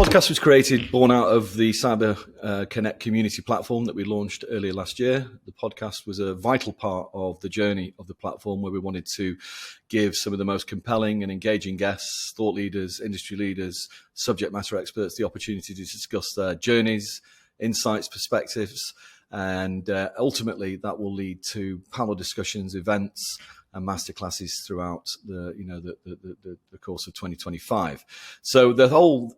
podcast was born out of the Cyber Connect community platform that we launched earlier last year. The podcast was a vital part of the journey of the platform, where we wanted to give some of the most compelling and engaging guests, thought leaders, industry leaders, subject matter experts, the opportunity to discuss their journeys, insights, perspectives, and ultimately that will lead to panel discussions, events, and masterclasses throughout the course of 2025. So the whole,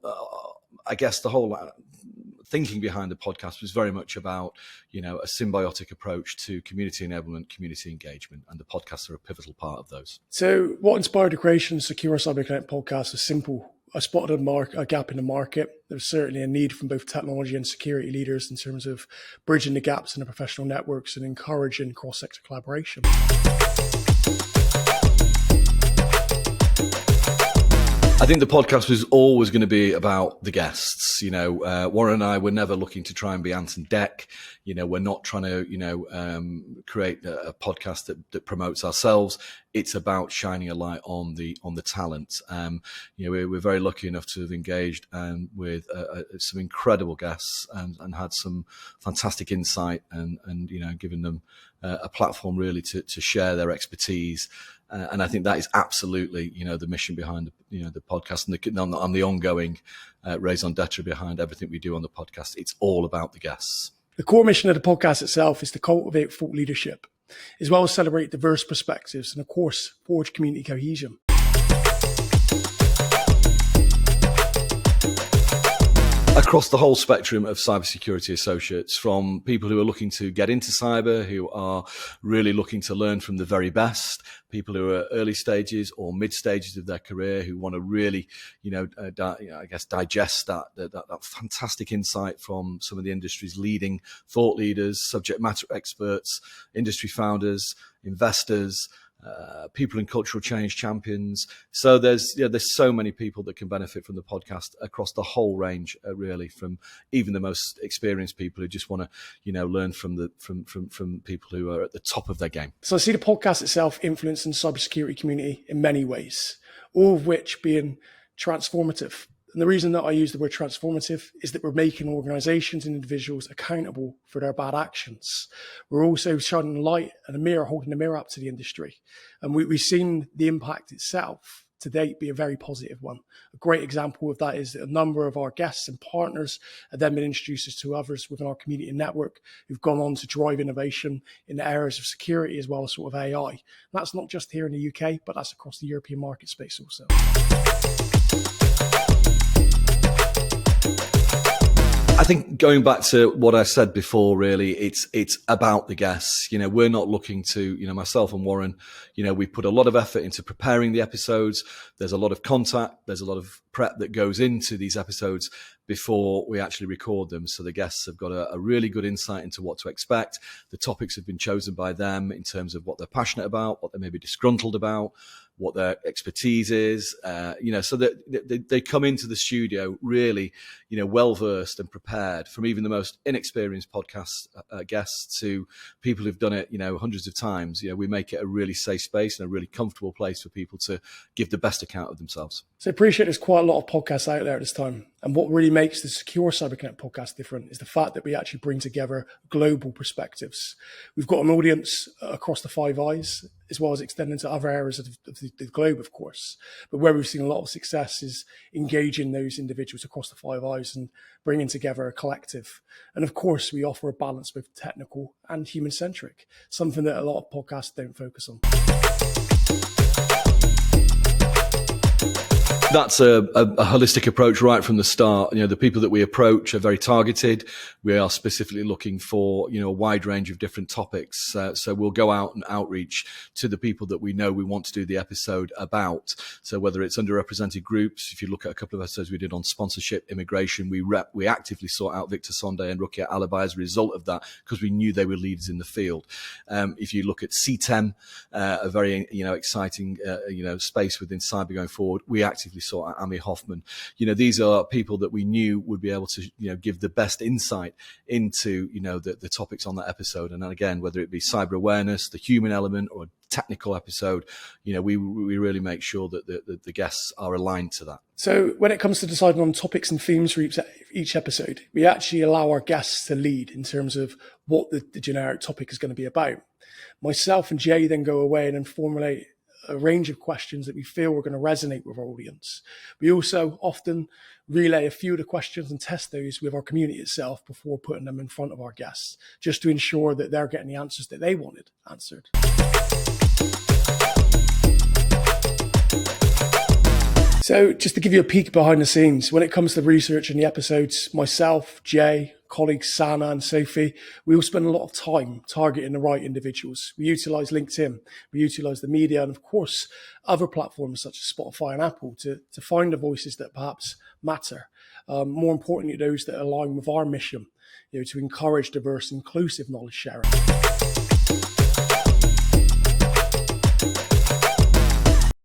thinking behind the podcast was very much about, a symbiotic approach to community enablement, community engagement, and the podcasts are a pivotal part of those. So what inspired the creation of the Secure Cyber Connect podcast was simple. I spotted a gap in the market. There's certainly a need from both technology and security leaders in terms of bridging the gaps in the professional networks and encouraging cross-sector collaboration. I think the podcast was always going to be about the guests. Warren and I were never looking to try and be Ant and Dec. We're not trying to, create a podcast that promotes ourselves. It's about shining a light on the talent. We're very lucky enough to have engaged with some incredible guests and had some fantastic insight and given them a platform really to share their expertise. And I think that is absolutely, the mission behind the podcast and the ongoing raison d'etre behind everything we do on the podcast. It's all about the guests. The core mission of the podcast itself is to cultivate thought leadership, as well as celebrate diverse perspectives and, of course, forge community cohesion. Across the whole spectrum of cybersecurity associates, from people who are looking to get into cyber, who are really looking to learn from the very best, people who are early stages or mid stages of their career, who want to really, digest that fantastic insight from some of the industry's leading thought leaders, subject matter experts, industry founders, investors, people in cultural change champions. So there's so many people that can benefit from the podcast across the whole range, really, from even the most experienced people who just want to, learn from people who are at the top of their game. So I see the podcast itself influencing the cybersecurity community in many ways, all of which being transformative. And the reason that I use the word transformative is that we're making organizations and individuals accountable for their bad actions. We're also shining a light and holding a mirror up to the industry. And we've seen the impact itself to date be a very positive one. A great example of that is that a number of our guests and partners have then been introduced us to others within our community network who've gone on to drive innovation in the areas of security as well as sort of AI. And that's not just here in the UK, but that's across the European market space also. I think going back to what I said before, really, it's about the guests. We're not looking to, myself and Warren, we put a lot of effort into preparing the episodes. There's a lot of contact. There's a lot of prep that goes into these episodes before we actually record them. So the guests have got a really good insight into what to expect. The topics have been chosen by them in terms of what they're passionate about, what they may be disgruntled about, what their expertise is, so that they come into the studio really, well-versed and prepared, from even the most inexperienced podcast guests to people who've done it, hundreds of times. We make it a really safe space and a really comfortable place for people to give the best account of themselves. So I appreciate there's quite a lot of podcasts out there at this time. And what really makes the Secure Cyber Connect podcast different is the fact that we actually bring together global perspectives. We've got an audience across the Five Eyes, as well as extending to other areas of the globe, of course. But where we've seen a lot of success is engaging those individuals across the Five Eyes and bringing together a collective. And of course, we offer a balance both technical and human-centric, something that a lot of podcasts don't focus on. That's a holistic approach right from the start. The people that we approach are very targeted. We are specifically looking for, a wide range of different topics. So we'll go out and outreach to the people that we know we want to do the episode about. So whether it's underrepresented groups, if you look at a couple of episodes we did on sponsorship, immigration, we actively sought out Victor Sondé and Rukia Alibi as a result of that, because we knew they were leaders in the field. If you look at CTEM, a very, exciting, space within cyber going forward, we actively saw Amy Hoffman. These are people that we knew would be able to, give the best insight into, the topics on that episode. And then again, whether it be cyber awareness, the human element, or a technical episode, we really make sure that the guests are aligned to that. So when it comes to deciding on topics and themes for each episode, we actually allow our guests to lead in terms of what the generic topic is going to be about. Myself and Jay then go away and then formulate a range of questions that we feel are going to resonate with our audience. We also often relay a few of the questions and test those with our community itself before putting them in front of our guests, just to ensure that they're getting the answers that they wanted answered. So just to give you a peek behind the scenes, when it comes to research in the episodes, myself, Jay, colleagues Sana and Sophie, we all spend a lot of time targeting the right individuals. We utilize LinkedIn, we utilize the media, and of course, other platforms such as Spotify and Apple to find the voices that perhaps matter. More importantly, those that align with our mission, to encourage diverse, inclusive knowledge sharing.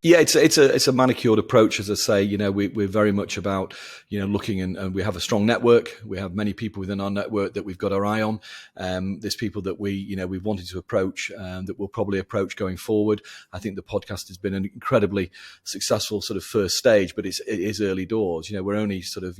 Yeah, it's a manicured approach, as I say. We're very much about looking, and we have a strong network. We have many people within our network that we've got our eye on. There's people that we've wanted to approach, that we'll probably approach going forward. I think the podcast has been an incredibly successful sort of first stage, but it is early doors. We're only sort of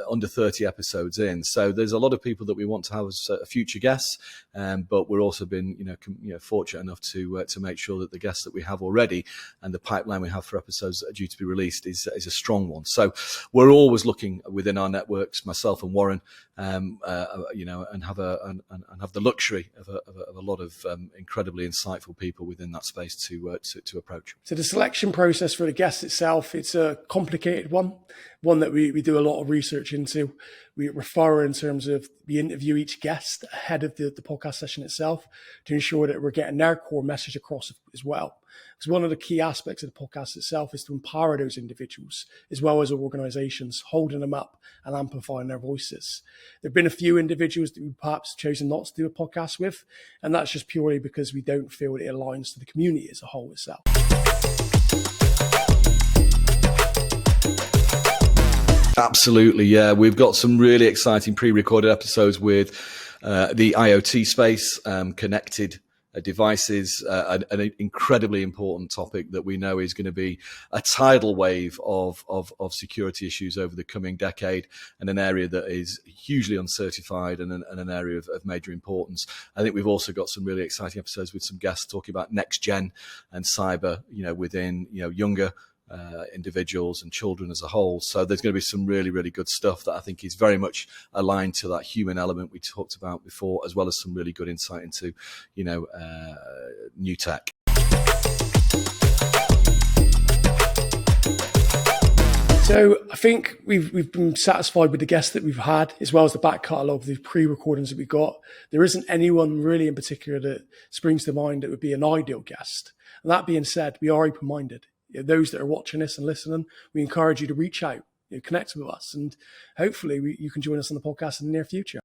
under 30 episodes in, so there's a lot of people that we want to have as future guests. But we're also been fortunate enough to make sure that the guests that we have already and the pipeline we have for episodes that are due to be released is a strong one. So we're always looking within our networks, myself and Warren, and have the luxury of a lot of incredibly insightful people within that space to approach. So the selection process for the guest itself, it's a complicated one that we do a lot of research into. We refer in terms of we interview each guest ahead of the podcast session itself to ensure that we're getting their core message across as well. Because one of the key aspects of the podcast itself is to empower those individuals as well as organizations, holding them up and amplifying their voices. There have been a few individuals that we perhaps chosen not to do a podcast with, and that's just purely because we don't feel it aligns to the community as a whole itself. Absolutely, yeah. We've got some really exciting pre-recorded episodes with the IoT space, connected devices, an incredibly important topic that we know is going to be a tidal wave of security issues over the coming decade, and an area that is hugely uncertified and an area of major importance. I think we've also got some really exciting episodes with some guests talking about next gen and cyber, within younger individuals and children as a whole. So there's going to be some really, really good stuff that I think is very much aligned to that human element we talked about before, as well as some really good insight into, new tech. So I think we've been satisfied with the guests that we've had, as well as the back catalogue of the pre-recordings that we've got. There isn't anyone really in particular that springs to mind that would be an ideal guest. And that being said, we are open-minded. Those that are watching this and listening, we encourage you to reach out, connect with us, and hopefully you can join us on the podcast in the near future.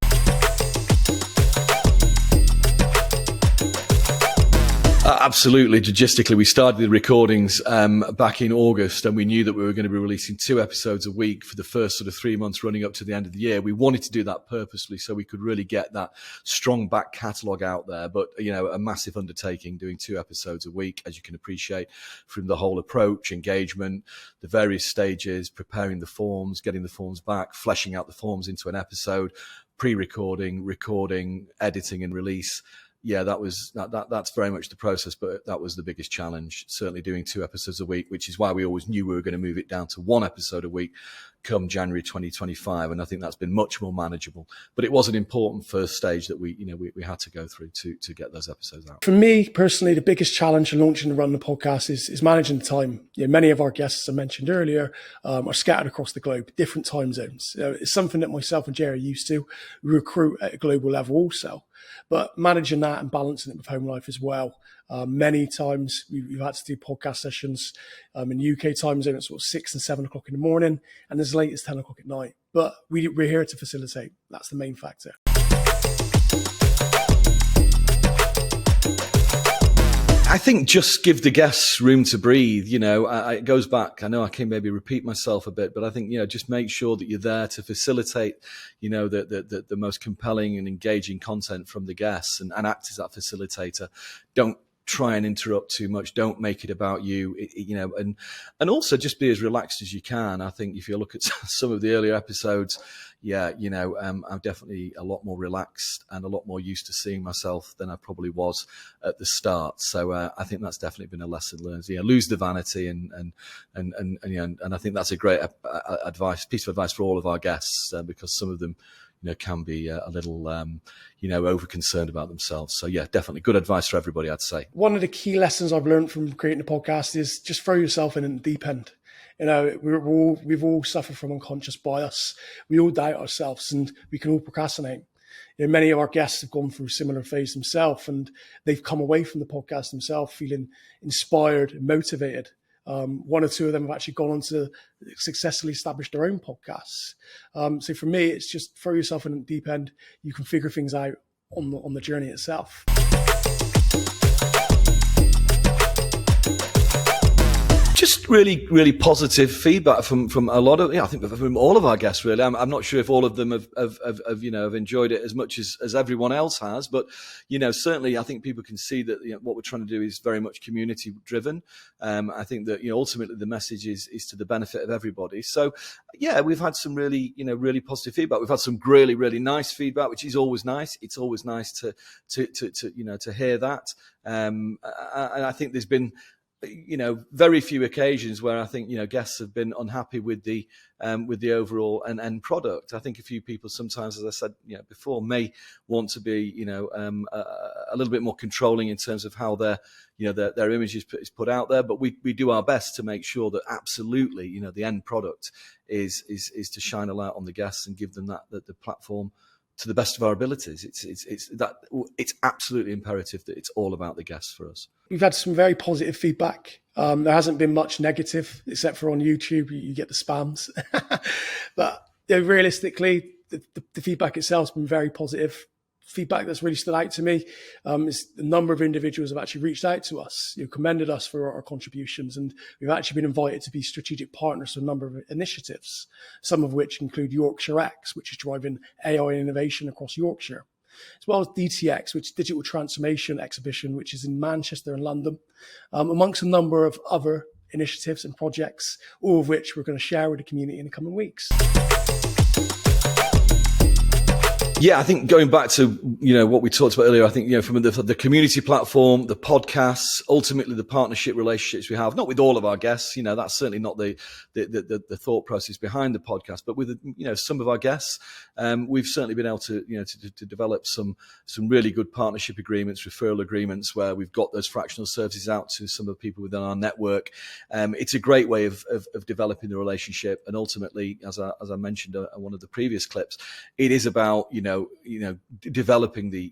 Absolutely. Logistically, we started the recordings back in August, and we knew that we were going to be releasing 2 episodes a week for the first sort of 3 months running up to the end of the year. We wanted to do that purposely so we could really get that strong back catalogue out there. But, a massive undertaking doing 2 episodes a week, as you can appreciate, from the whole approach, engagement, the various stages, preparing the forms, getting the forms back, fleshing out the forms into an episode, pre-recording, recording, editing and release. Yeah, that's very much the process, but that was the biggest challenge, certainly doing 2 episodes a week, which is why we always knew we were going to move it down to 1 episode a week come January 2025. And I think that's been much more manageable. But it was an important first stage that we had to go through to get those episodes out. For me personally, the biggest challenge in launching and running the podcast is managing the time. Many of our guests, as I mentioned earlier, are scattered across the globe, different time zones. It's something that myself and Jerry are used to. We recruit at a global level also. But managing that and balancing it with home life as well. Many times we've had to do podcast sessions in UK time zone at sort of 6 and 7 o'clock in the morning, and as late as 10 o'clock at night. But we're here to facilitate. That's the main factor. I think just give the guests room to breathe. It goes back. I know I can maybe repeat myself a bit, but I think, just make sure that you're there to facilitate, the most compelling and engaging content from the guests, and act as that facilitator. Don't try and interrupt too much. Don't make it about you, and also just be as relaxed as you can. I think if you look at some of the earlier episodes, I'm definitely a lot more relaxed and a lot more used to seeing myself than I probably was at the start. So I think that's definitely been a lesson learned. Lose the vanity, and I think that's a great piece of advice for all of our guests, because some of them, can be a little, over concerned about themselves. So yeah, definitely good advice for everybody, I'd say. One of the key lessons I've learned from creating a podcast is just throw yourself in the deep end. We've all suffered from unconscious bias. We all doubt ourselves, and we can all procrastinate. Many of our guests have gone through a similar phase themselves, and they've come away from the podcast themselves feeling inspired and motivated. One or two of them have actually gone on to successfully establish their own podcasts. So for me, it's just throw yourself in the deep end. You can figure things out on the journey itself. Just really, really positive feedback from a lot of, I think from all of our guests, really. I'm not sure if all of them have enjoyed it as much as everyone else has, but, certainly I think people can see that, what we're trying to do is very much community driven. I think that, ultimately the message is to the benefit of everybody. So yeah, we've had some really, really positive feedback. We've had some really, really nice feedback, which is always nice. It's always nice to hear that. And I think there's been, very few occasions where I think, guests have been unhappy with the overall and end product. I think a few people sometimes, as I said, before, may want to be, a little bit more controlling in terms of how their image is put out there. But we do our best to make sure that absolutely, the end product is to shine a light on the guests and give them the platform to the best of our abilities. It's absolutely imperative that it's all about the guests for us. We've had some very positive feedback. There hasn't been much negative, except for on YouTube, you get the spams. But realistically, the feedback itself has been very positive. Feedback that's really stood out to me is the number of individuals have actually reached out to us, commended us for our contributions, and we've actually been invited to be strategic partners to a number of initiatives, some of which include Yorkshire X, which is driving AI innovation across Yorkshire, as well as DTX, which is Digital Transformation Exhibition, which is in Manchester and London, amongst a number of other initiatives and projects, all of which we're going to share with the community in the coming weeks. Yeah, I think going back to, what we talked about earlier, I think, from the community platform, the podcasts, ultimately the partnership relationships we have, not with all of our guests, that's certainly not the thought process behind the podcast, but with, some of our guests, we've certainly been able to, to develop some really good partnership agreements, referral agreements, where we've got those fractional services out to some of the people within our network. It's a great way of developing the relationship. And ultimately, as I mentioned on one of the previous clips, it is about, developing the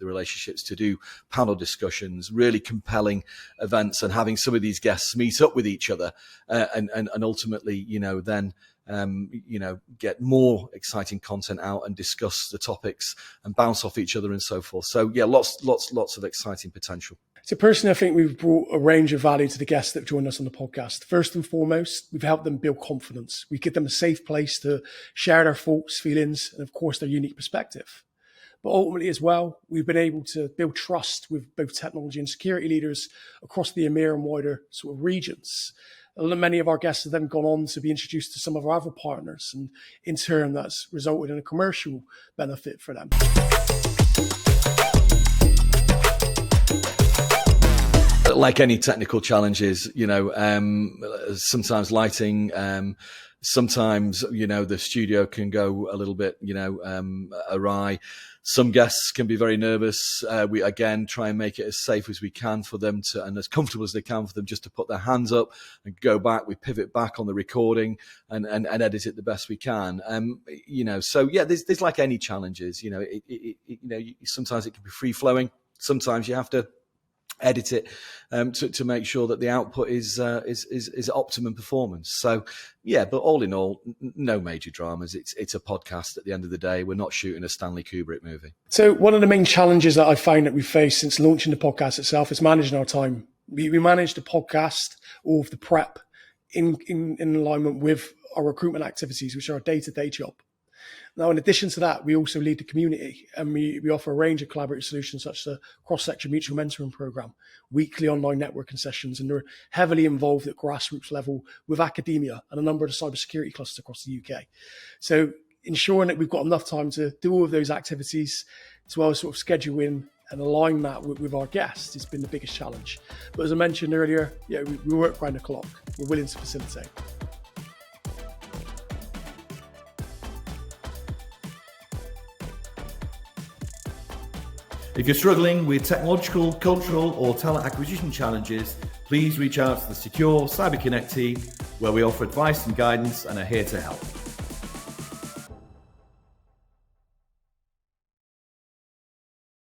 relationships to do panel discussions, really compelling events, and having some of these guests meet up with each other, and ultimately, then get more exciting content out and discuss the topics and bounce off each other and so forth. So yeah, lots of exciting potential. So personally, I think we've brought a range of value to the guests that have joined us on the podcast. First and foremost, we've helped them build confidence. We give them a safe place to share their thoughts, feelings, and of course, their unique perspective. But ultimately as well, we've been able to build trust with both technology and security leaders across the EMEA and wider sort of regions. Many of our guests have then gone on to be introduced to some of our other partners, and in turn, that's resulted in a commercial benefit for them. Like any technical challenges, sometimes lighting, sometimes, the studio can go a little bit, awry. Some guests can be very nervous. We, again, try and make it as safe as we can for them to, and as comfortable as they can for them just to put their hands up and go back. We pivot back on the recording and edit it the best we can. So yeah, there's like any challenges, sometimes it can be free flowing. Sometimes you have to edit it to make sure that the output is optimum performance. So yeah, but all in all, no major dramas. It's a podcast at the end of the day. We're not shooting a Stanley Kubrick movie. So one of the main challenges that I found that we've faced since launching the podcast itself is managing our time. We manage the podcast, all of the prep in alignment with our recruitment activities, which are our day-to-day job. Now, in addition to that, we also lead the community, and we offer a range of collaborative solutions such as the cross-section mutual mentoring program, weekly online networking sessions, and they're heavily involved at grassroots level with academia and a number of the cybersecurity clusters across the UK. So ensuring that we've got enough time to do all of those activities, as well as sort of schedule in and align that with our guests, has been the biggest challenge. But as I mentioned earlier, we work round the clock. We're willing to facilitate. If you're struggling with technological, cultural, or talent acquisition challenges, please reach out to the Secure Cyber Connect team, where we offer advice and guidance and are here to help.